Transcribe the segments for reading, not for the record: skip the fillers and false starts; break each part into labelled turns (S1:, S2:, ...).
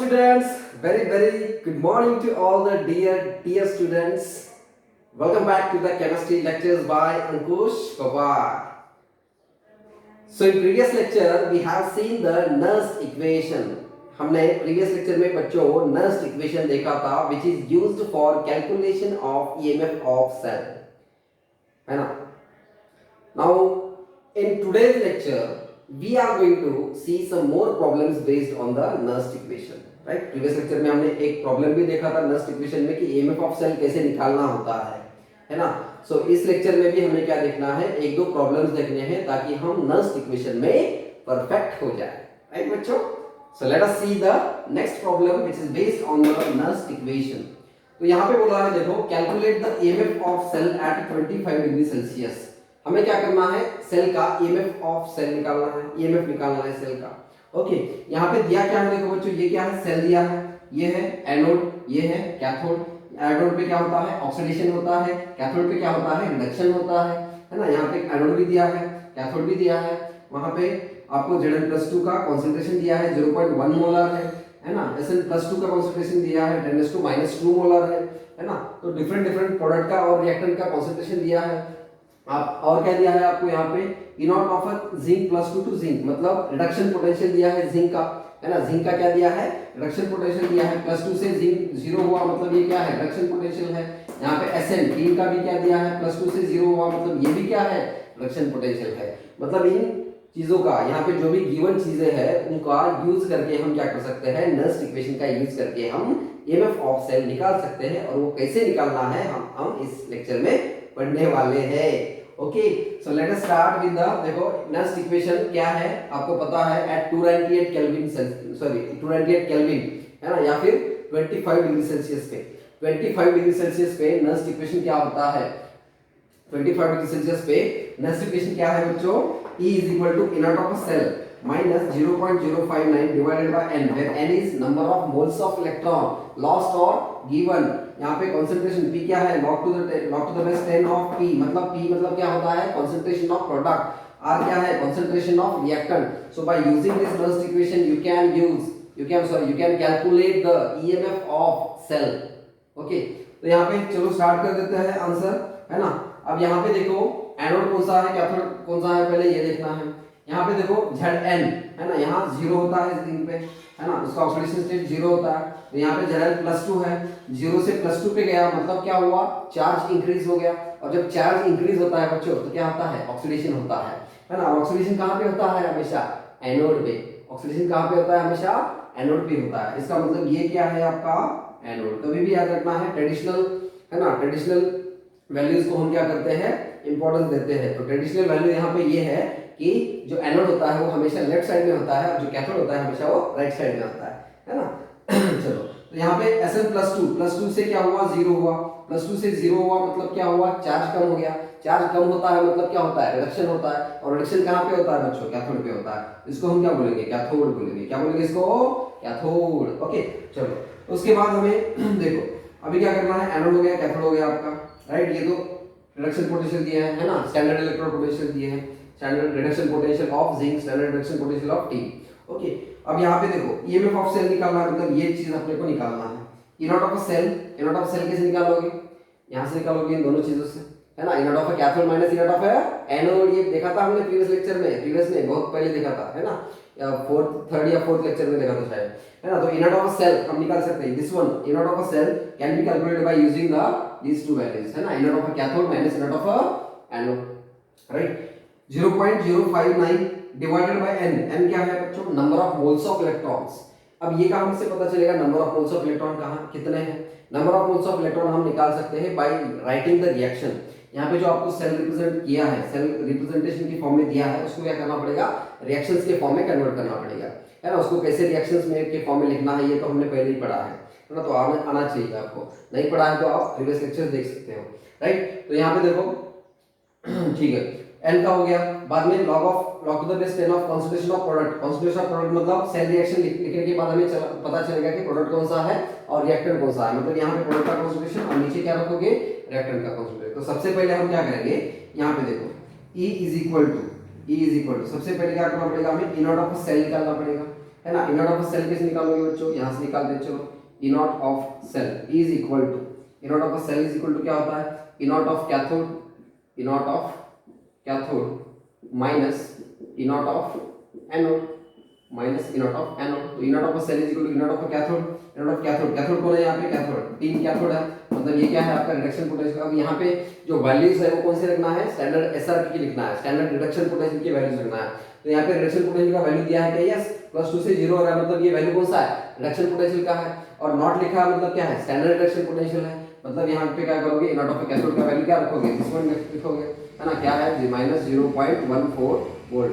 S1: students, very good morning to all the dear students. Welcome back to the chemistry lectures by Ankush Pawar. So in previous lecture we have seen the Nernst equation. हमने previous lecture में बच्चों Nernst equation देखा था which is used for calculation of EMF of cell, है ना? Now in today's lecture we are going to see some more problems based on the Nernst equation. Right, previous lecture में हमने एक problem भी देखा था नर्स्ट इक्वेशन में कि ईएमएफ ऑफ सेल कैसे निकालना होता है ना? सो इस लेक्चर में भी हमें क्या देखना है, एक दो प्रॉब्लम्स देखने हैं ताकि हम नर्स्ट इक्वेशन में परफेक्ट हो जाए. राइट बच्चों, so let us see the next problem which is based on the Nernst equation. तो यहाँ पे बोला है, देखो calculate the EMF of cell at 25 degree Celsius. हमें क्या करना है, सेल का ईएमएफ ऑफ सेल निकालना है, ईएमएफ निकालना है सेल का. ओके, यहाँ पे दिया क्या है, देखो बच्चों ये क्या है, सेल दिया है, ये है एनोड, ये है कैथोड. एनोड पे क्या होता है, ऑक्सीडेशन होता है. कैथोड पे क्या होता है, रिडक्शन होता है ना? यहाँ पे एनोड भी दिया है, कैथोड भी दिया है. वहां पे आपको Zn+2 का कंसंट्रेशन दिया है 0.1 मोलर है ना? Sn+2 का कंसंट्रेशन दिया है 10⁻² मोलर है ना? तो डिफरेंट प्रोडक्ट का और रिएक्टेंट का कंसंट्रेशन दिया है. आप और क्या दिया है आपको यहाँ पे, इनॉट ऑफ जिंक +2 टू जिंक, मतलब रिडक्शन पोटेंशियल दिया है जिंक का, है ना? जिंक का क्या दिया है, रिडक्शन पोटेंशियल दिया है. +2 से जिंक 0 हुआ, मतलब ये क्या है, रिडक्शन पोटेंशियल है. यहाँ पे Sn टीन का भी क्या दिया है, +2 से 0 हुआ, मतलब ये भी क्या है, रिडक्शन पोटेंशियल है. मतलब इन चीजों का यहाँ पे जो भी गिवन चीजें हैं उनका यूज करके हम क्या कर सकते हैं, नर्स्ट इक्वेशन का यूज करके हम ईएमएफ ऑफ सेल निकाल सकते हैं. और वो कैसे निकालना है हम इस लेक्चर में पढ़ने वाले हैं. Okay, so let us start with the, देखो नर्स्ट इक्वेशन क्या है आपको पता है, एट 298 केल्विन, सॉरी 298 केल्विन, है ना? या फिर 25 डिग्री सेल्सियस पे, 25 डिग्री सेल्सियस पे नर्स्ट इक्वेशन क्या होता है, 25 डिग्री सेल्सियस पे नर्स्ट इक्वेशन क्या है बच्चों, E is equal to inert of a cell minus 0.059 divided by n, where n is number of moles of electron lost or given. यहाँ पे concentration P क्या है, log to the base 10 of P, मतलब P मतलब क्या होता है, concentration of product. R क्या है, concentration of reactant. So by using this Nernst equation you can calculate the EMF of cell. Okay, तो यहाँ पे चलो स्टार्ट कर देते हैं आंसर, है ना? अब यहाँ पे देखो एनोड कौन सा है, कैथोड कौन सा है, पहले ये देखना है. यहाँ पे देखो Zn है ना, यहाँ 0 होता है इस रिंग पे, है ना? उसका ऑक्सीडेशन स्टेट 0 होता है. तो यहाँ पे Zn+2 है, 0 से +2 पे गया, मतलब क्या हुआ, चार्ज इंक्रीज हो गया. और जब चार्ज इंक्रीज होता है बच्चों तो क्या होता है, ऑक्सीडेशन होता है ना? ऑक्सीडेशन कहाँ पे होता है, हमेशा एनोड पे. ऑक्सीडेशन कहाँ पे होता है, हमेशा एनोड पे होता है. इसका मतलब ये क्या है आपका एनोड. कभी भी याद रखना है, ट्रेडिशनल, है ना, ट्रेडिशनल वैल्यूज को हम क्या करते हैं, इंपॉर्टेंस देते हैं. तो ट्रेडिशनल वैल्यू यहाँ पे ये है कि जो एनोड होता है वो हमेशा लेफ्ट साइड में होता है और जो कैथोड होता है हमेशा वो राइट साइड में होता है ना? चलो, तो यहाँ पे Sn+2 से क्या हुआ, 0 हुआ. +2 से 0 हुआ मतलब क्या हुआ, चार्ज कम हो गया. चार्ज कम होता है मतलब क्या होता है, रिडक्शन होता है. और रिडक्शन कहाँ पे होता है बच्चों, कैथोड पे होता है. इसको हम क्या बोलेंगे, कैथोड बोलेंगे. क्या बोलेंगे इसको, कैथोड. ओके, चलो उसके बाद हमें देखो अभी क्या करना है, एनोड हो गया, कैथोड हो गया आपका, राइट? ये तो रिडक्शन पोटेंशियल दिया है ना, स्टैंडर्ड इलेक्ट्रोड पोटेंशियल दिए हैं, standard reduction potential of zinc, standard reduction potential of T. Okay, अब यहाँ पे देखो ईएमएफ ऑफ सेल निकालना है, मतलब ये चीज अपने को निकालना है. E naught of cell, E naught of cell कैसे निकालोगे, यहाँ से निकालोगे इन दोनों चीजों से, है ना? E naught of cathode minus E naught of anode, ये देखा था हमने प्रीवियस लेक्चर में, प्रीवियस में बहुत पहले देखा था, है ना? या थर्ड या फोर्थ लेक्चर में देखा था शायद, है ना? तो इनॉट ऑफ सेल हम निकाल सकते हैं. This one E naught of cell can be calculated by using these two values, है ना? E naught of cathode minus E naught of anode, right? 0.059 divided by n. n क्या है बच्चों, number of moles of electrons. अब ये कहां से पता चलेगा, number of moles of electron कहां कितने हैं. Number of moles of electron हम निकाल सकते हैं बाय राइटिंग द रिएक्शन. यहाँ पे जो आपको सेल रिप्रेजेंट किया है, सेल रिप्रेजेंटेशन की फॉर्म में दिया है, उसको क्या करना पड़ेगा, रिएक्शंस के फॉर्म में कन्वर्ट करना पड़ेगा, है ना? उसको कैसे रिएक्शंस में के फॉर्म में लिखना है ये तो हमने पहले ही पढ़ा है ना? तो आना चाहिए आपको. नहीं पढ़ा है तो आप प्रीवियस लेक्चर देख सकते हो, राइट? तो यहाँ पे देखो ठीक है, n का हो गया. बाद में log to the base 10 of concentration of product. Concentration of product मतलब सेल रिएक्शन लिखने के बाद हमें पता चलेगा कि प्रोडक्ट कौन सा है और रिएक्टेंट कौन सा है. मतलब यहाँ पे प्रोडक्ट का कंसंट्रेशन और नीचे क्या रखोगे, रिएक्टेंट का कंसंट्रेशन. तो सबसे पहले हम क्या करेंगे, यहाँ पे देखो E इज इक्वल टू सबसे पहले क्या करना पड़ेगा, हमें इनॉट ऑफ सेल निकालना पड़ेगा. है ना। इनॉट ऑफ सेल कैसे निकालोगे बच्चों, यहाँ से निकाल दे चलो, E naught of cell is equal to, E naught of cell is equal to क्या होता है, E naught of cathode, E naught of cathode minus E naught of anode, minus E naught of anode. तो E naught of cell is equal to E naught of cathode, E naught of cathode, cathode कौन है यहाँ पे, cathode, तीन cathode है, मतलब ये क्या है आपका रिडक्शन पोटेंशियल। अब यहाँ पे जो वैल्यूज है वो कौन से रखना है, स्टैंडर्ड एसआरपी की लिखना है, स्टैंडर्ड रिडक्शन पोटेंशियल की वैल्यूज रखना है। तो यहाँ पे रिडक्शन पोटेंशियल का वैल्यू दिया है क्या, यस, +2 से 0 हो रहा है, मतलब ये वैल्यू कौन सा है, रिडक्शन पोटेंशियल का है। और नॉट लिखा है मतलब क्या है, स्टैंडर्ड रिडक्शन पोटेंशियल है, मतलब यहाँ पे क्या करोगे, इनॉट ऑफ कैथोड का वैल्यू क्या रखोगे, दिस वन लिखोगे, है ना, क्या है -0.14 volt,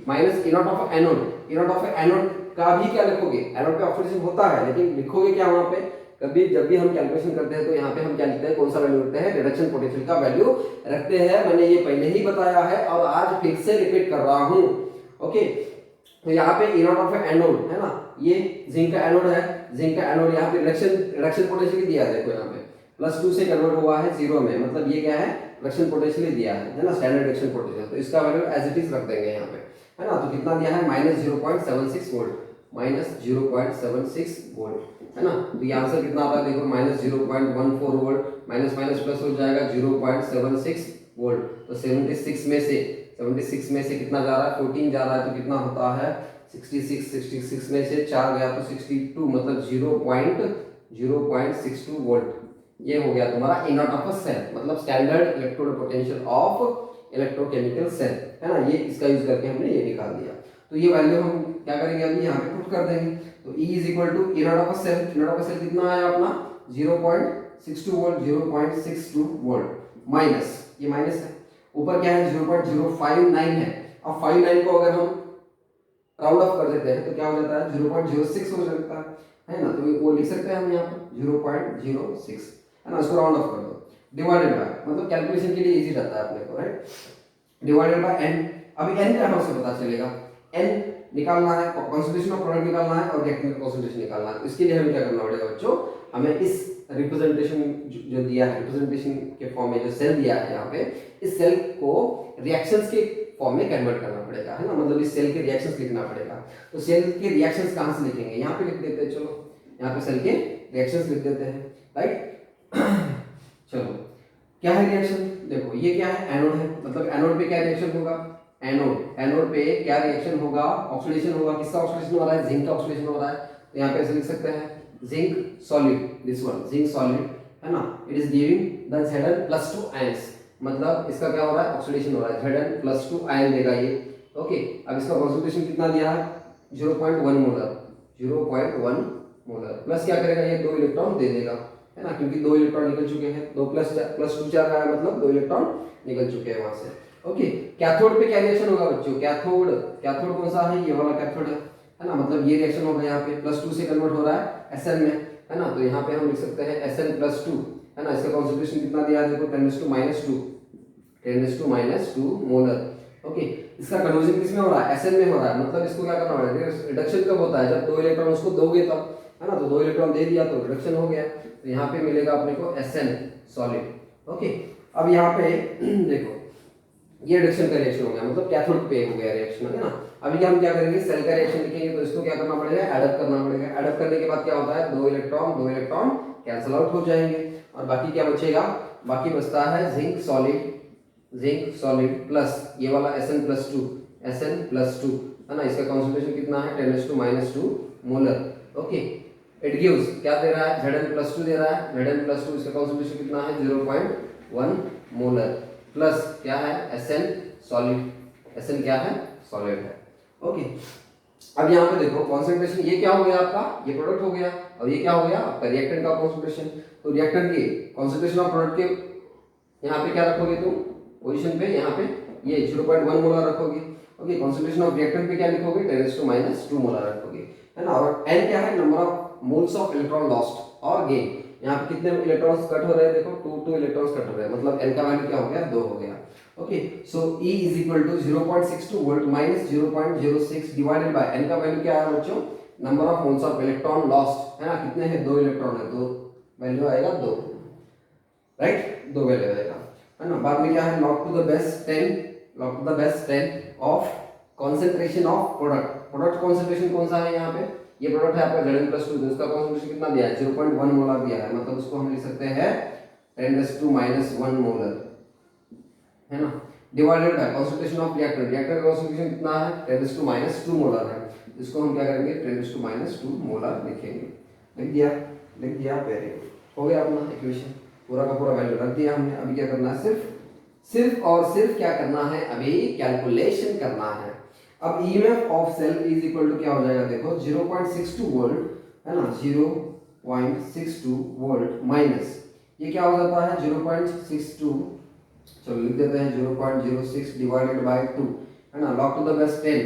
S1: minus E naught of anode, E naught of anode का भी क्या लिखोगे, एनोड पे ऑक्सीडेशन होता है लेकिन लिखोगे क्या वहां पे, कभी जब भी हम कैलकुलेशन करते हैं तो यहाँ पे हम क्या लिखते हैं, कौन सा वैल्यू रखते हैं, रिडक्शन पोटेंशियल का वैल्यू रखते हैं। मैंने ये पहले ही बताया है और आज फिर से रिपीट कर रहा हूँ। ओके, तो यहाँ पे इनॉट ऑफ एनोड है ना, ये जिंक का एनोड है, जिंक का एनोड यहाँ पे रिडक्शन पोटेंशियल दिया है, देखो यहाँ पे +2 से कन्वर्ट हुआ है 0 में, मतलब ये क्या है, रिडक्शन पोटेंशियल दिया है ना, स्टैंडर्ड रिडक्शन पोटेंशियल। तो इसका वैल्यू एज इट इज रख देंगे यहाँ पे, है ना। तो कितना दिया है, -0.76 वोल्ट, -0.76 वोल्ट, है ना। तो ये आंसर कितना आता है देखो, -0.14 वोल्ट, माइनस माइनस प्लस हो जाएगा 0.76 वोल्ट। तो 76 में से कितना जा रहा है, 14 जा रहा है, तो कितना होता है 66 में से 4 गया तो 62, मतलब 0.62 वोल्ट। ये हो गया तुम्हारा इनॉट ऑफ सेल, मतलब standard electrode potential of electrochemical cell, है ना। ये इसका यूज करके हमने ये निकाल दिया। तो ये वैल्यू हम क्या करेंगे, अभी यहाँ पे पुट कर देंगे। तो E is equal to E naught of cell, E naught of cell कितना आया अपना 0.62 वोल्ट, 0.62 वोल्ट माइनस, ये माइनस है, ऊपर क्या है 0.059 है। अब 59 को अगर हम राउंड ऑफ कर देते हैं तो क्या हो जाता है, 0.06 हो जाता है ना। तो वो लिख सकते हैं हम यहाँ पे 0.06, है ना, इसको राउंड ऑफ कर दो, डिवाइडेड बाय, मतलब कैलकुलेशन के लिए इजी रहता है अपने को, राइट, डिवाइडेड बाय n। अभी n कहाँ से पता चलेगा, n निकालना है, कंसंट्रेशन ऑफ प्रोडक्ट निकालना है और रिएक्टेंट का कंसंट्रेशन निकालना है। इसके लिए हमें क्या करना पड़ेगा बच्चों, हमें इस रिप्रेजेंटेशन जो दिया है, रिप्रेजेंटेशन के फॉर्म में जो सेल दिया है यहाँ पे, इस सेल को रिएक्शंस के फॉर्म में कन्वर्ट करना पड़ेगा, है ना, मतलब इस सेल के रिएक्शंस लिखना पड़ेगा। तो सेल के रिएक्शंस कहाँ से लिखेंगे, यहाँ पे लिख देते हैं, चलो यहाँ पे सेल के रिएक्शंस लिख देते हैं, राइट। चलो क्या है रिएक्शन, देखो ये क्या है, एनोड है, मतलब एनोड पे क्या रिएक्शन होगा, एनोड पे क्या रिएक्शन होगा, ऑक्सीडेशन होगा, किसका ऑक्सीडेशन हो रहा है, जिंक का ऑक्सीडेशन हो रहा है। तो यहाँ पे ऐसे लिख सकते हैं zinc solid, this one zinc solid, है ना, it is giving the Zn+2 ions, मतलब इसका क्या हो रहा है, ऑक्सीडेशन हो रहा है, Zn+2 आयन देगा ये। ओके, अब इसका कंसंट्रेशन कितना दिया है, 0.1 मोलर, 0.1 मोलर, प्लस क्या करेगा ये, 2 इलेक्ट्रॉन दे देगा, है ना, क्योंकि 2 इलेक्ट्रॉन निकल चुके हैं, 2 +2 4 रहा है, मतलब 2 इलेक्ट्रॉन निकल चुके हैं वहां से। ओके, कैथोड पे क्या रिएक्शन होगा बच्चों, कैथोड कौन सा है, ये वाला कैथोड है ना, मतलब ये रिएक्शन होगा यहाँ पे, +2 से कन्वर्ट हो रहा है Sn में, है ना। तो यहाँ पे हम लिख सकते हैं Sn+2, है ना, इसका कंसंट्रेशन कितना दिया है देखो, 10⁻², मोलर। ओके, इसका कन्वर्जन किस में हो रहा है, Sn में हो रहा है, मतलब इसको क्या करना होगा, रिडक्शन कब होता है, जब 2 इलेक्ट्रॉन उसको दोगे तब, है ना। तो 2 इलेक्ट्रॉन दे दिया तो रिडक्शन हो गया, तो यहाँ पे मिलेगा अपने को Sn सॉलिड। ओके, अब यहाँ पे देखो ये रिडक्शन का रिएक्शन हो गया, मतलब कैथोड पे हो गया रिएक्शन, है ना। अभी हम क्या करेंगे, सेल का रिएक्शन लिखेंगे, तो इसको क्या करना पड़ेगा, एडअप करना पड़ेगा। एडअप करने के बाद क्या होता है, 2 इलेक्ट्रॉन कैंसिल आउट हो जाएंगे और बाकी क्या बचेगा, बाकी बचता है जिंक सॉलिड प्लस ये वाला Sn+2, है ना, इसका कंसंट्रेशन कितना है, 10⁻² मोलर। ओके, इट गिव्स क्या दे रहा है, Zn+2 दे रहा है, Zn+2 इसका कंसंट्रेशन कितना है, 0.1 मोलर, प्लस क्या है Sn सॉलिड, Sn क्या है, सॉलिड है। ओके, अब यहाँ पे देखो कंसंट्रेशन, ये क्या हो गया आपका, ये प्रोडक्ट हो गया, और ये क्या हो गया आपका रिएक्टेंट का कंसंट्रेशन। तो रिएक्टेंट के कंसंट्रेशन ऑफ प्रोडक्ट के यहाँ पे क्या रखोगे तुम पोजीशन पे, यहाँ पे ये 0.1 मोलर रखोगे। ओके, कंसंट्रेशन ऑफ रिएक्टेंट पे क्या लिखोगे, 10⁻² मोलर रखोगे, है ना। और n क्या है, number of moles of electron lost और गेन। यहाँ पे कितने इलेक्ट्रॉन्स कट हो रहे हैं, देखो 2 इलेक्ट्रॉन्स कट हो रहे हैं, मतलब n का वैल्यू क्या हो गया, 2 हो गया। Okay, so E is equal to 0.62 volt minus 0.06 divided by n का वैल्यू क्या है बच्चों, number of moles of electron lost, है ना, कितने हैं, 2 इलेक्ट्रॉन है, 2 वैल्यू आएगा 2, राइट, 2 वैल्यू आएगा, है ना। बाद में क्या है, log to the base 10 of concentration of product concentration कौन सा है यहाँ पे, ये प्रोडक्ट है आपका Zn+2, तो इसका कॉन्सेंट्रेशन कितना दिया है 0.1 मोलर दिया है, मतलब उसको हम लिख सकते हैं 10⁻⁻1 मोलर, है ना, divided by concentration of reactor का कॉन्सेंट्रेशन कितना है 10⁻2 मोलर है, इसको हम क्या करेंगे 10⁻2 मोलर लिखेंगे। लिख दिया वेरी गुड, हो गया अपना इक्वेशन, पूरा का पूरा वैल्यू रख दिया हमने। अभी क्या करना है, सिर्फ और सिर्फ क्या करना है, अभी कैलकुलेशन करना है। अब EMF of cell is equal to क्या हो जाएगा, देखो 0.62 वोल्ट है ना, 0.62 वोल्ट माइनस ये क्या हो जाता है 0.62, चलो लिख देते हैं 0.06 डिवाइडेड बाय 2 है ना, log टू द बेस 10।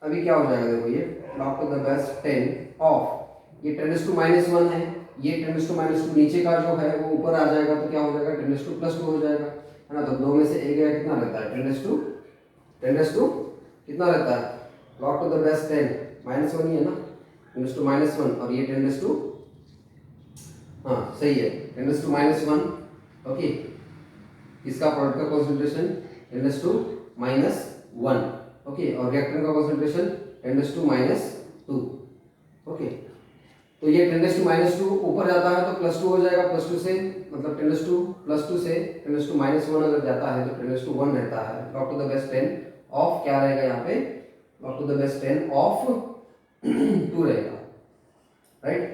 S1: अभी क्या हो जाएगा, देखो ये log to the base 10 of ये 10⁻⁻1 है, ये 10⁻2 नीचे का जो है वो ऊपर आ जाएगा, तो क्या हो जाएगा 10⁻2 हो जाएगा, है ना। तो 2 में से एक कितना रहता है 10⁻2 कितना रहता है, log टू द बेस 10 -1 ही है ना, 10⁻1 और ये 10⁻2, हाँ सही है 10⁻1, ओके। इसका प्रोडक्ट का कॉन्सेंट्रेशन 10⁻1, ओके, और रिएक्टेंट का कॉन्सेंट्रेशन 10⁻2, ओके। तो ये 10⁻2 ऊपर जाता है तो +2 हो जाएगा, +2 से मतलब 10⁻2 से 10⁻1 अगर जाता है तो 10⁻1 रहता है, log to the base 10 of क्या रहेगा यहाँ पे, log to the base 10 of 2 रहेगा, राइट।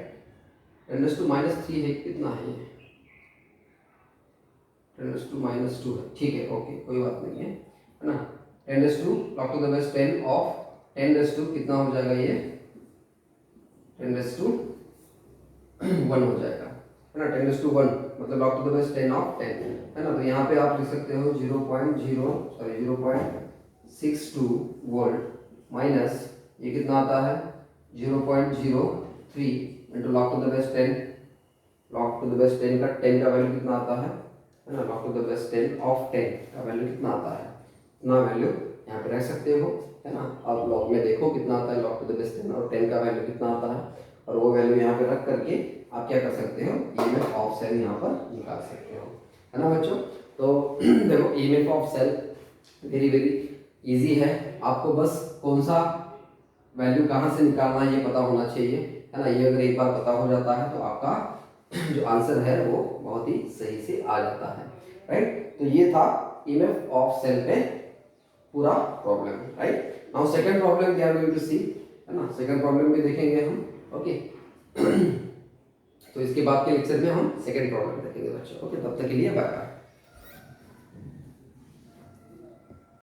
S1: 10⁻3 है, कितना है ये 10⁻2 है, ठीक है, ओके, कोई बात नहीं है ना। 10⁻2 log to the base 10 of 10⁻2 कितना हो जाएगा, ये 10⁻1 हो जाएगा, है ना, 10⁻1 मतलब log to the base 10 of 10 है ना। तो यहाँ पे आप लिख सकते हो 0.62 वोल्ट माइनस ये कितना आता है 0.03 into log to the base 10, log to the base 10 का 10 का वैल्यू कितना आता है ना, log to the base 10 of 10 का वैल्यू कितना आता है, इतना वैल्यू यहाँ पे रख सकते हो, है ना। आप लॉग में देखो कितना आता है log टू द बेस 10 और 10 का वैल्यू कितना आता है, और वो वैल्यू यहाँ पे रख करके आप क्या कर सकते हो, ईएमएफ ऑफ सेल यहाँ पर निकाल सकते हो, है ना बच्चों। तो देखो EMF of cell very easy है, आपको बस कौन सा वैल्यू कहाँ से निकालना है ये पता होना चाहिए, है ना। ये अगर एक बार पता हो जाता है तो आपका जो आंसर है वो बहुत ही सही से आ जाता है, राइट। तो ये था ईएमएफ ऑफ सेल पे पूरा problem, right. Now second problem we are going to see, है ना, सेकंड प्रॉब्लम भी देखेंगे हम, ओके। तो इसके बाद के लेक्चर में हम सेकंड प्रॉब्लम देखेंगे बच्चों, ओके। तब तक के लिए बाय बाय।